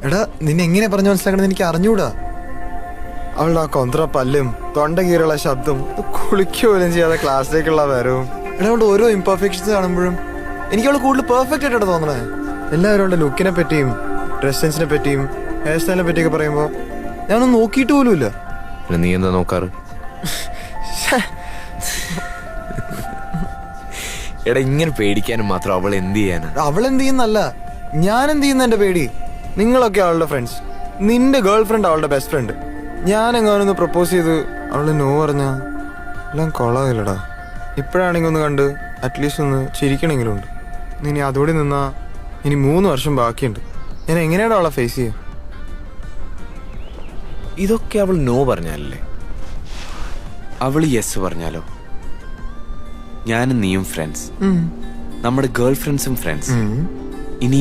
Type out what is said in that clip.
എടാ നിന്നെ എങ്ങനെ പറഞ്ഞു മനസ്സിലാക്കണമെന്ന് എനിക്ക് അറിഞ്ഞൂടാ. അവളുടെ ആ കൊന്ത്ര പല്ലും തൊണ്ട കീറുള്ള ശബ്ദം കുളിക്കുപോലും ചെയ്യാതെ ക്ലാസ്സിലേക്കുള്ള വരവും. എടാ അവളുടെ ഓരോ ഇംപെർഫെക്ഷൻസ് കാണുമ്പോഴും എനിക്ക് അവള് കൂടുതൽ പെർഫെക്റ്റ് ആയിട്ടാണ് തോന്നണേ. എല്ലാവരും അവളുടെ ലുക്കിനെ പറ്റിയും ഡ്രസ് സെൻസിനെ പറ്റിയും ഹെയർ സ്റ്റൈലിനെ പറ്റിയൊക്കെ പറയുമ്പോൾ ഞാനൊന്നും നോക്കിയിട്ട് പോലും ഇല്ല. നീ എന്താ നോക്കാറ്? എടാ ഇങ്ങനെ പേടിക്കാനും മാത്രം അവൾ എന്ത് ചെയ്യാനാ? അവൾ എന്ത് ചെയ്യുന്നല്ല, ഞാൻ എന്ത് ചെയ്യുന്ന എന്റെ പേടി. നിങ്ങളൊക്കെ അവളുടെ ഫ്രണ്ട്സ്, നിന്റെ ഗേൾ ഫ്രണ്ട് അവളുടെ ബെസ്റ്റ് ഫ്രണ്ട്. ഞാൻ എങ്ങാനൊന്ന് പ്രപ്പോസ് ചെയ്ത് അവള് നോ പറഞ്ഞ എല്ലാം കൊള്ളാതില്ലടാ. ഇപ്പോഴാണെങ്കിൽ ഒന്ന് കണ്ട് അറ്റ്ലീസ്റ്റ് ഒന്ന് ചിരിക്കണമെങ്കിലും ഉണ്ട്. ഇനി അതോടെ നിന്നാ ഇനി 3 വർഷം ബാക്കിയുണ്ട്. ഞാൻ എങ്ങനെയാണ് അവളെ ഫേസ് ചെയ്യുക? ഇതൊക്കെ അവൾ നോ പറഞ്ഞാലല്ലേ? അവൾ യെസ് പറഞ്ഞാലോ? ഞാനും നീയും ഫ്രണ്ട്സ്, നമ്മുടെ ഗേൾ ഫ്രണ്ട്സും ഫ്രണ്ട്സ്. ഇനി